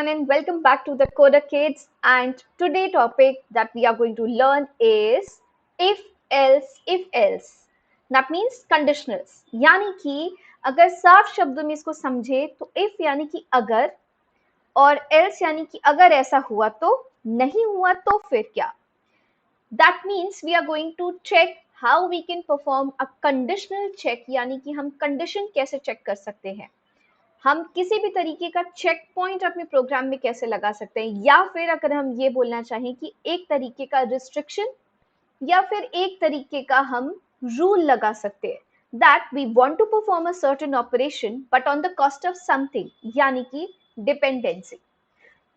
everyone and welcome back to the Coder Kids, and today topic that we are going to learn is if else. That means conditionals. यानी कि अगर साफ शब्दों में इसको समझे तो if यानी कि अगर और else यानी कि अगर ऐसा हुआ तो, नहीं हुआ तो फिर क्या. That means we are going to check how we can perform a conditional check, यानी कि हम condition कैसे check कर सकते हैं, हम किसी भी तरीके का चेक पॉइंट अपने प्रोग्राम में कैसे लगा सकते हैं, या फिर अगर हम ये बोलना चाहें कि एक तरीके का रिस्ट्रिक्शन या फिर एक तरीके का हम रूल लगा सकते हैं, that we want to perform a certain operation but on the cost of something, यानी कि डिपेंडेंसी.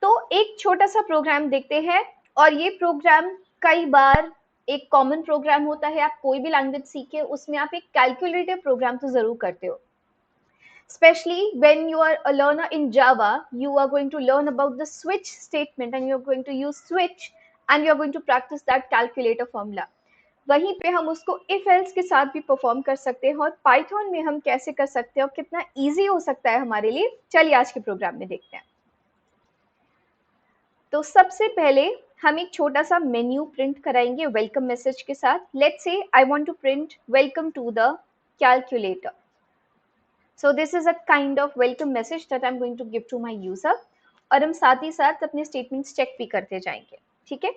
तो एक छोटा सा प्रोग्राम देखते हैं, और ये प्रोग्राम कई बार एक कॉमन प्रोग्राम होता है. आप कोई भी लैंग्वेज सीखे उसमें आप एक कैलकुलेटिव प्रोग्राम तो जरूर करते हो. Especially when you are a learner in Java, you are going to learn about the switch statement and you are going to use switch and you are going to practice that calculator formula. वहीं पे हम उसको if else के साथ भी perform कर सकते हैं, और Python में हम कैसे कर सकते हैं और कितना इजी हो सकता है हमारे लिए, चलिए आज के प्रोग्राम में देखते हैं. तो सबसे पहले हम एक छोटा सा मेन्यू प्रिंट कराएंगे वेलकम मैसेज के साथ. Let's say I want to print welcome to the calculator. So this is a kind of welcome message that I'm going to give to my user, और हम साथ ही साथ अपने स्टेटमेंट्स चेक भी करते जाएंगे. ठीक है.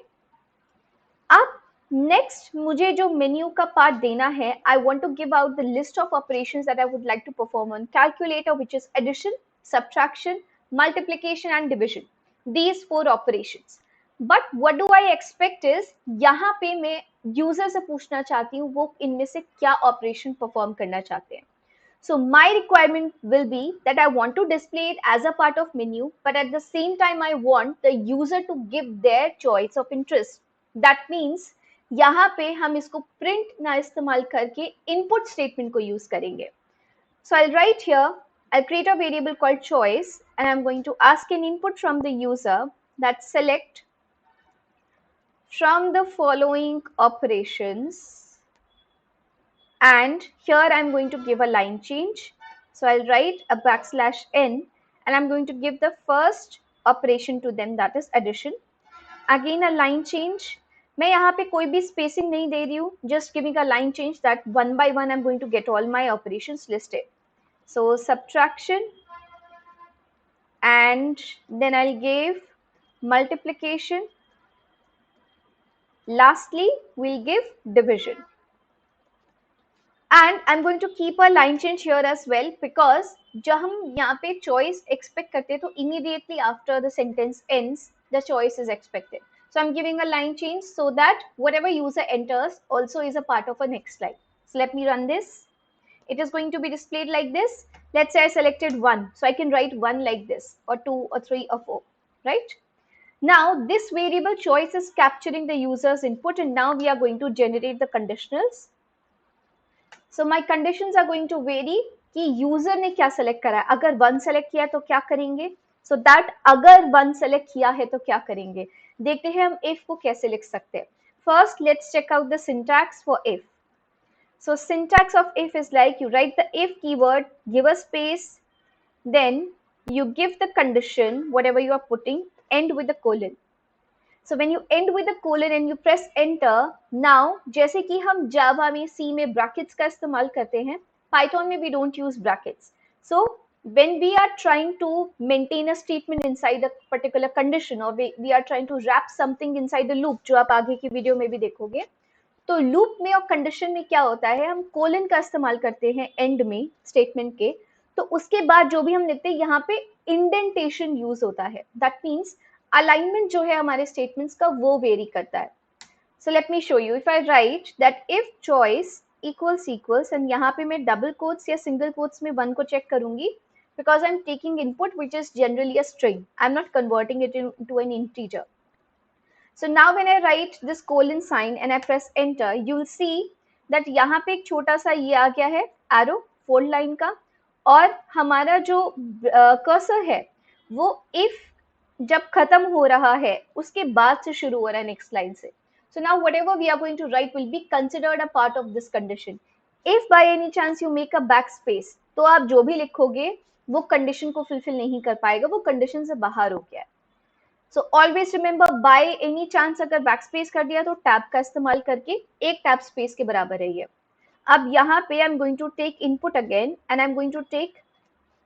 अब नेक्स्ट मुझे जो मेन्यू का पार्ट देना है, I want to give out the list of operations that I would like to perform on calculator, which is addition, subtraction, multiplication and division. These 4 operations. But what do I expect is, यहाँ पे मैं user से पूछना चाहती हूँ वो इनमें से क्या ऑपरेशन परफॉर्म करना चाहते हैं. So my requirement will be that I want to display it as a part of menu, but at the same time I want the user to give their choice of interest. That means यहाँ पे हम इसको print ना इस्तेमाल करके input statement को use करेंगे. So I'll write here, I'll create a variable called choice and I'm going to ask an input from the user that select from the following operations. And here I'm going to give a line change. So I'll write a \n and I'm going to give the first operation to them, that is addition. Again a line change. मैं यहाँ पे कोई भी spacing नहीं दे रही हूँ, just giving a line change that one by one I'm going to get all my operations listed. So subtraction, and then I'll give multiplication. Lastly, we'll give division. And I'm going to keep a line change here as well, because जब हम यहाँ पे choice expect करते हैं तो immediately after the sentence ends the choice is expected. So I'm giving a line change so that whatever user enters also is a part of a next line. So let me run this. It is going to be displayed like this. Let's say I selected 1, so I can write 1 like this, or 2 or 3 or 4, right? Now this variable choice is capturing the user's input, and now we are going to generate the conditionals. So my conditions are going to vary कि user ने क्या select करा है. अगर 1 select किया है तो क्या करेंगे, सो दैट अगर 1 सेलेक्ट किया है तो क्या करेंगे. देखते हैं हम if को कैसे लिख सकते हैं. First let's check out the syntax for if. So syntax of if is like, you write the if keyword, give a space, then you give the condition whatever you are putting, end with the colon. So when you end with a colon and you press enter, now जैसे कि हम Java में C में brackets का इस्तेमाल करते हैं, Python में we don't use brackets. So when we are trying to maintain a statement inside a particular condition, or we are trying to wrap something inside the loop, जो आप आगे की वीडियो में भी देखोगे, तो लूप में और कंडीशन में क्या होता है, हम कोलन का इस्तेमाल करते हैं एंड में स्टेटमेंट के. तो उसके बाद जो भी हम लिखते हैं यहाँ पे इंडेंटेशन यूज होता है. दैट मीन्स अलाइनमेंट जो है हमारे स्टेटमेंट्स का वो वेरी करता है. So let me show you. If I right that if choice equals equals, and यहाँ पे मैं डबल कोट्स या सिंगल कोट्स में 1 को चेक करूंगी, because I'm taking input which is generally a string. I'm not converting it into an integer. So now when I write this colon sign and I press enter, you will see that यहाँ पे एक छोटा सा ये आ गया है arrow fold line का, और हमारा जो cursor है वो if जब खत्म हो रहा है उसके बाद से शुरू हो रहा है next line से. So now whatever we are going to write will be considered a part of this condition. If by any chance you make a backspace, तो आप जो भी लिखोगे वो कंडीशन को फुलफिल नहीं कर पाएगा, वो कंडीशन से बाहर हो गया है। So always remember, by any chance अगर बैक स्पेस कर दिया तो टैब का इस्तेमाल करके एक टैब स्पेस के बराबर है ये। अब यहाँ पे I am going to take input again and I am going to take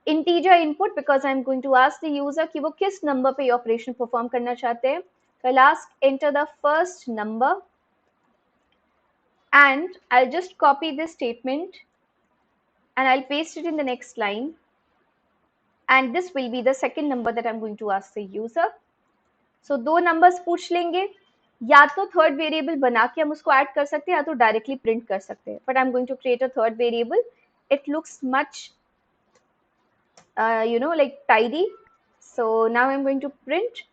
integer input because I am going to ask the user कि वो किस नंबर पे ये ऑपरेशन परफॉर्म करना चाहते हैं। I'll ask enter the first number and I'll just copy this statement and I'll paste it in the next line, and this will be the second number that I'm going to ask the user. So दो numbers पूछ लेंगे, या तो third variable बना के हम उसको add कर सकते हैं या तो डायरेक्टली प्रिंट कर सकते हैं, but I am going to create a third variable. It looks much like tidy. So now I'm going to print.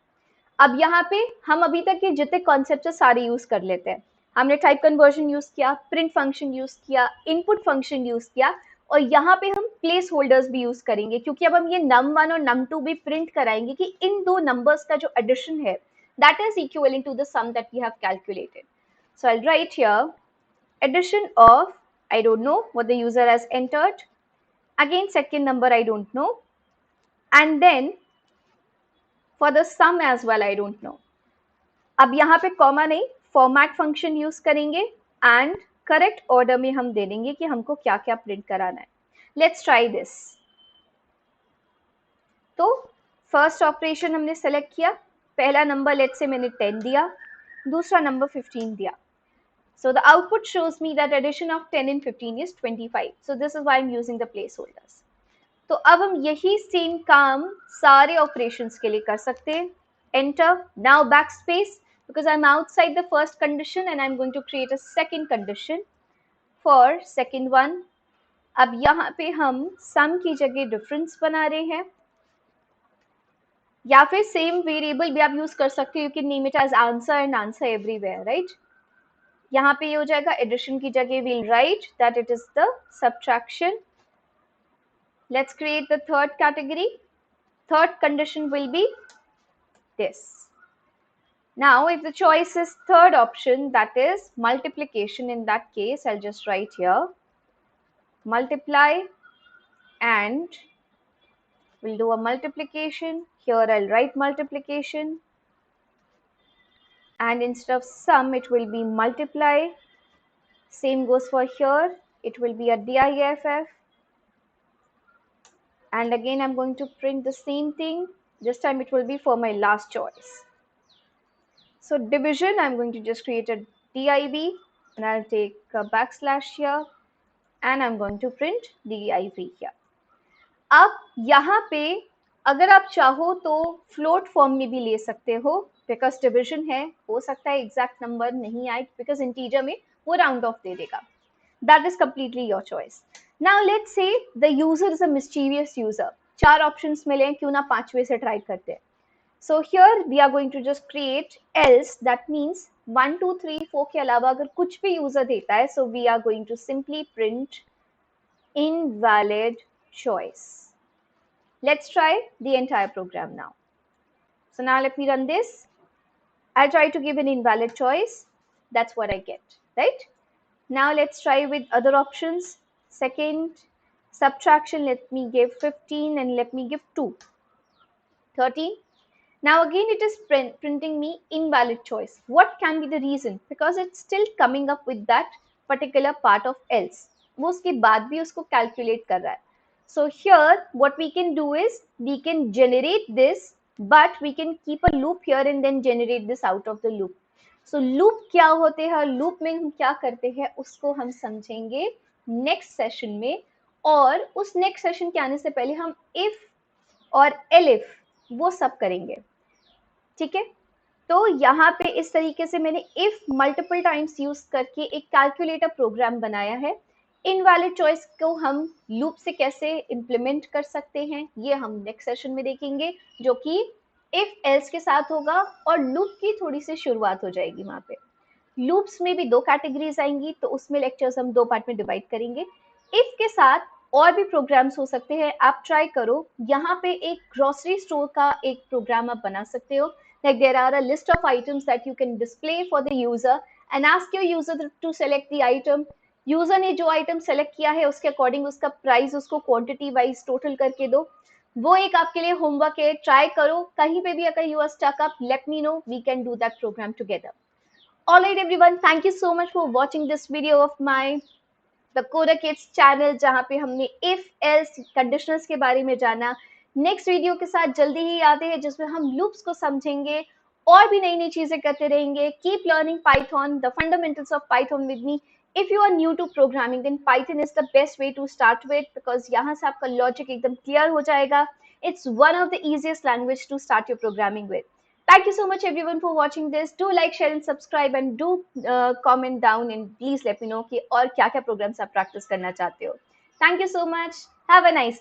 अब यहाँ पे हम अभी तक के जितने कॉन्सेप्ट है सारे यूज कर लेते हैं. हमने टाइप कन्वर्जन यूज किया, प्रिंट फंक्शन यूज किया, इनपुट फंक्शन यूज किया, और यहाँ पे हम प्लेस होल्डर्स भी यूज करेंगे, क्योंकि अब हम ये num1 और num2 भी प्रिंट कराएंगे कि इन दो नंबर्स का जो एडिशन है that is equivalent to the sum that we have calculated. So I'll write here addition of, I don't know what the user has entered, again second number I don't know, and then for the sum as well I don't know. अब यहाँ पे comma नहीं, format function use करेंगे and correct order में हम दे देंगे कि हमको क्या क्या प्रिंट कराना है. Let's try this. तो फर्स्ट ऑपरेशन हमने सेलेक्ट किया, पहला नंबर लेट्स से मैंने 10 दिया, दूसरा नंबर 15 दिया. So the output shows me that addition of 10 and 15 is 25. So this is why I'm using the placeholders. तो अब हम यही सेम काम सारे ऑपरेशंस के लिए कर सकते हैं. Enter. Now backspace because I'm outside the first condition and I'm going to create a second condition for second one. अब यहाँ पे हम sum की जगह difference बना रहे हैं, या फिर सेम वेरिएबल भी आप यूज कर सकते हो. You can name it as answer and answer everywhere, right. यहाँ पे ये हो जाएगा एडिशन की जगह we'll write that it is the subtraction. Let's create the third category. Third condition will be this. Now if the choice is third option, that is multiplication, in that case I'll just write here multiply, and we'll do a multiplication. Here I'll write multiplication, and instead of sum it will be multiply. Same goes for here, it will be a DIFF, and again I'm going to print the same thing. This time it will be for my last choice. So division, I'm going to just create a div and I'll take a backslash here and I'm going to print div here. अब यहाँ पे अगर आप चाहो तो float form में भी ले सकते हो, बिकॉज डिविजन है, हो सकता है एग्जैक्ट नंबर नहीं आए, बिकॉज इंटीजर में वो राउंड ऑफ दे देगा. That is completely your choice. Now let's say the user is a mischievous user. 4 options मिले, क्यों ना 5वें से ट्राई करते हैं. So here we are going to just create else, that means 1 2 3 4 के अलावा अगर कुछ भी यूजर देता है, so we are going to simply print invalid choice. Let's try the entire program now. So now let me run this. I'll try to give an invalid choice. That's what I get, right? Now let's try with other options. Second subtraction, let me give 15 and let me give 2. 13. Now again it is printing me invalid choice. What can be the reason? Because it's still coming up with that particular part of else. वो उसके बाद भी उसको calculate कर रहा है. So here what we can do is we can generate this, but we can keep a loop here and then generate this out of the loop. So loop क्या होते हैं, loop में हम क्या करते हैं उसको हम समझेंगे next session में, और उस next session के आने से पहले हम if और elif वो सब करेंगे. ठीक है. तो यहाँ पे इस तरीके से मैंने if मल्टीपल टाइम्स यूज करके एक कैलकुलेटर प्रोग्राम बनाया है. इनवैलिड चॉइस को हम लूप से कैसे इंप्लीमेंट कर सकते हैं ये हम नेक्स्ट सेशन में देखेंगे, जो कि इफ एल्स के साथ होगा, और लूप की थोड़ी सी शुरुआत हो जाएगी. वहां पे लूप्स में भी 2 कैटेगरीज आएंगी, तो उसमें लेक्चर्स हम 2 पार्ट में डिवाइड करेंगे. इफ के साथ और भी प्रोग्राम्स हो सकते हैं, आप ट्राई करो. यहाँ पे एक ग्रोसरी स्टोर का एक प्रोग्राम आप बना सकते हो. Like there are a list of items that you can display for the user and ask your user to select the item. User ने जो आइटम सेलेक्ट किया है उसके अकॉर्डिंग उसका प्राइस उसको क्वांटिटी वाइज टोटल करके दो। वो एक आपके लिए होमवर्क है, ट्राई करो। कहीं पे भी अगर you are stuck up, let me know, we can do that program together. Alright everyone, thank you so much for watching this video of my the coder kids channel, जहाँ पे हमने if else conditionals के बारे में जाना। Next video के साथ जल्दी ही आते हैं जिसमें हम लूप्स को समझेंगे और भी नई नई चीजें करते रहेंगे। Keep learning Python, the fundamentals of Python with me. If you are new to programming, then Python is the best way to start with, because यहाँ से आपका लॉजिक एकदम क्लियर हो जाएगा। It's one of the easiest language to start your programming with. Thank you so much everyone for watching this. Do like, share and subscribe, and do comment down and please let me know कि और क्या क्या programs आप practice करना चाहते हो. Thank you so much. Have a nice